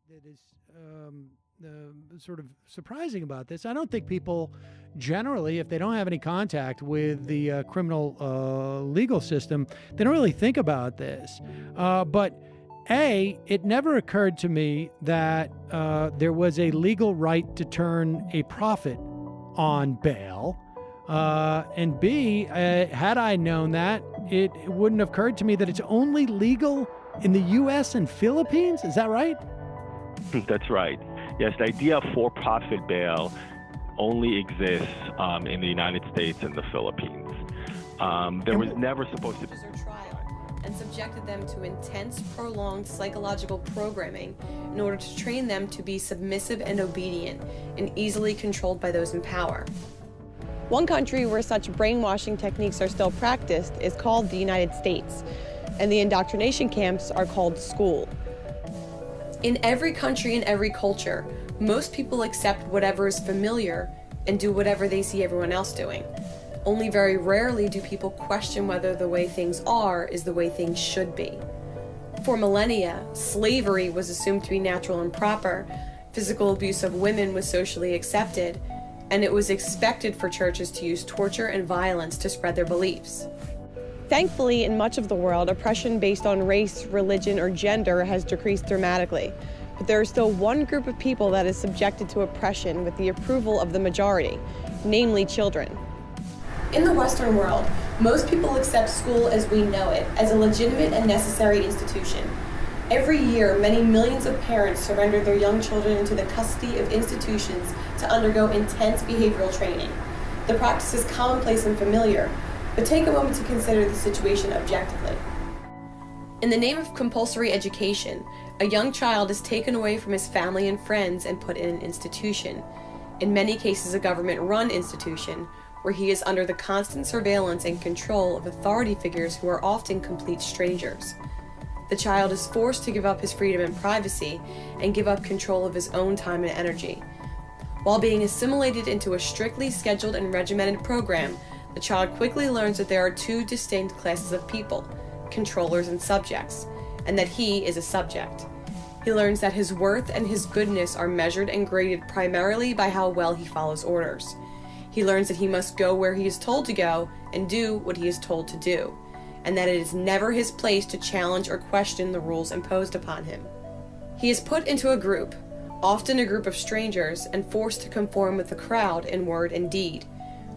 that is sort of surprising about this. I don't think people generally, if they don't have any contact with the criminal legal system, they don't really think about this. But it never occurred to me that there was a legal right to turn a profit on bail. And B, had I known that, it wouldn't have occurred to me that it's only legal in the U.S. and Philippines. Is that right? That's right. Yes, the idea of for-profit bail only exists in the United States and the Philippines. There was never supposed to be trial and subjected them to intense, prolonged psychological programming in order to train them to be submissive and obedient and easily controlled by those in power. One country where such brainwashing techniques are still practiced is called the United States, and the indoctrination camps are called school. In every country and every culture, most people accept whatever is familiar and do whatever they see everyone else doing. Only very rarely do people question whether the way things are is the way things should be. For millennia, slavery was assumed to be natural and proper, physical abuse of women was socially accepted, and it was expected for churches to use torture and violence to spread their beliefs. Thankfully, in much of the world, oppression based on race, religion, or gender has decreased dramatically. But there is still one group of people that is subjected to oppression with the approval of the majority, namely children. In the Western world, most people accept school as we know it, as a legitimate and necessary institution. Every year, many millions of parents surrender their young children into the custody of institutions to undergo intense behavioral training. The practice is commonplace and familiar, but take a moment to consider the situation objectively. In the name of compulsory education, a young child is taken away from his family and friends and put in an institution, in many cases a government-run institution, where he is under the constant surveillance and control of authority figures who are often complete strangers. The child is forced to give up his freedom and privacy and give up control of his own time and energy. While being assimilated into a strictly scheduled and regimented program, the child quickly learns that there are two distinct classes of people, controllers and subjects, and that he is a subject. He learns that his worth and his goodness are measured and graded primarily by how well he follows orders. He learns that he must go where he is told to go and do what he is told to do, and that it is never his place to challenge or question the rules imposed upon him. He is put into a group, often a group of strangers, and forced to conform with the crowd in word and deed.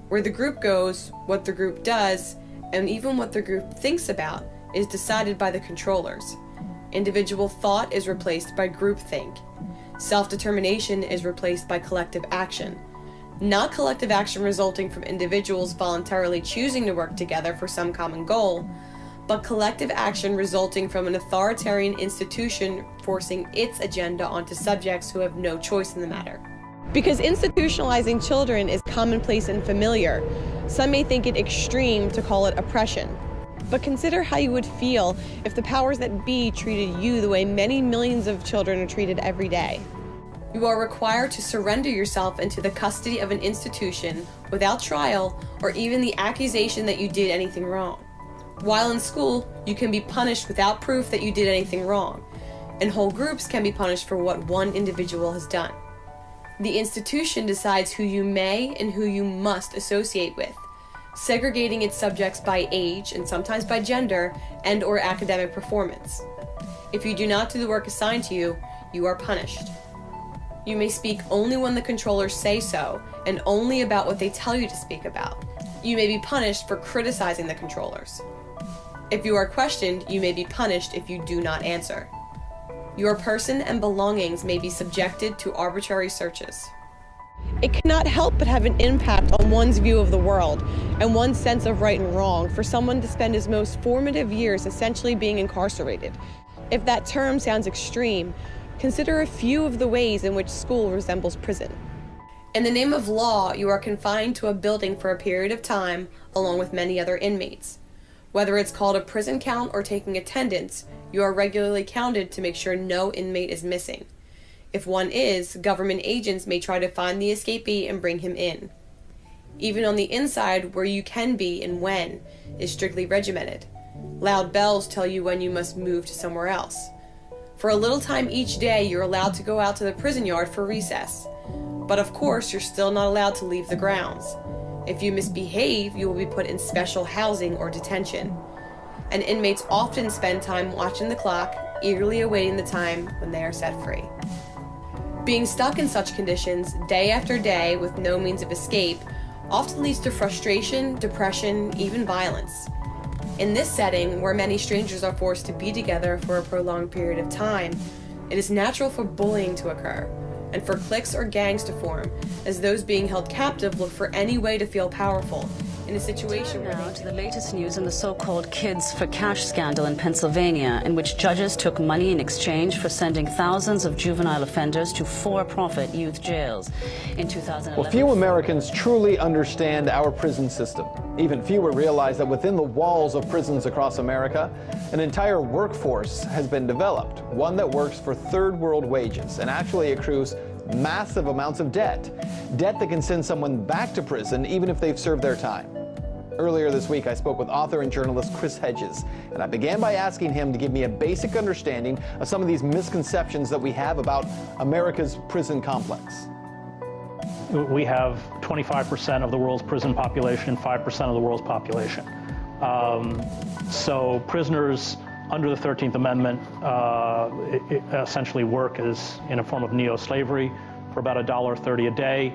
Where the group goes, what the group does, and even what the group thinks about is decided by the controllers. Individual thought is replaced by groupthink. Self-determination is replaced by collective action. Not collective action resulting from individuals voluntarily choosing to work together for some common goal, but collective action resulting from an authoritarian institution forcing its agenda onto subjects who have no choice in the matter. Because institutionalizing children is commonplace and familiar, some may think it extreme to call it oppression. But consider how you would feel if the powers that be treated you the way many millions of children are treated every day. You are required to surrender yourself into the custody of an institution without trial or even the accusation that you did anything wrong. While in school, you can be punished without proof that you did anything wrong, and whole groups can be punished for what one individual has done. The institution decides who you may and who you must associate with, segregating its subjects by age and sometimes by gender and/or academic performance. If you do not do the work assigned to you, you are punished. You may speak only when the controllers say so, and only about what they tell you to speak about. You may be punished for criticizing the controllers. If you are questioned, you may be punished if you do not answer. Your person and belongings may be subjected to arbitrary searches. It cannot help but have an impact on one's view of the world and one's sense of right and wrong for someone to spend his most formative years essentially being incarcerated. If that term sounds extreme, consider a few of the ways in which school resembles prison. In the name of law, you are confined to a building for a period of time, along with many other inmates. Whether it's called a prison count or taking attendance, you are regularly counted to make sure no inmate is missing. If one is, government agents may try to find the escapee and bring him in. Even on the inside, where you can be and when, is strictly regimented. Loud bells tell you when you must move to somewhere else. For a little time each day, you're allowed to go out to the prison yard for recess. But of course, you're still not allowed to leave the grounds. If you misbehave, you will be put in special housing or detention. And inmates often spend time watching the clock, eagerly awaiting the time when they are set free. Being stuck in such conditions day after day with no means of escape often leads to frustration, depression, even violence. In this setting, where many strangers are forced to be together for a prolonged period of time, it is natural for bullying to occur, and for cliques or gangs to form, as those being held captive look for any way to feel powerful in a situation where Now to the latest news in the so-called Kids for Cash scandal in Pennsylvania, in which judges took money in exchange for sending thousands of juvenile offenders to for-profit youth jails. In 2011, well, few Americans truly understand our prison system. Even fewer realize that within the walls of prisons across America, an entire workforce has been developed, one that works for third world wages and actually accrues massive amounts of debt that can send someone back to prison even if they've served their time. Earlier this week, I spoke with author and journalist Chris Hedges, and I began by asking him to give me a basic understanding of some of these misconceptions that we have about America's prison complex. We have 25% of the world's prison population, 5% of the world's population. So prisoners under the 13th Amendment essentially work as in a form of neo-slavery for about $1.30 a day.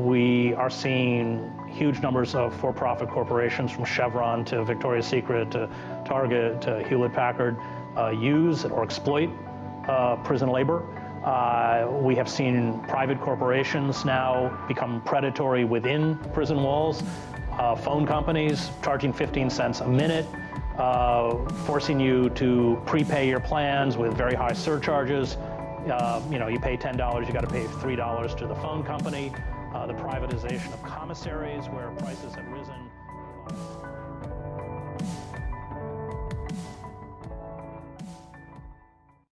We are seeing huge numbers of for-profit corporations from Chevron to Victoria's Secret to Target to Hewlett-Packard use or exploit prison labor. We have seen private corporations now become predatory within prison walls, phone companies charging 15 cents a minute, forcing you to prepay your plans with very high surcharges. You pay $10, you got to pay $3 to the phone company. The privatization of commissaries where prices have risen.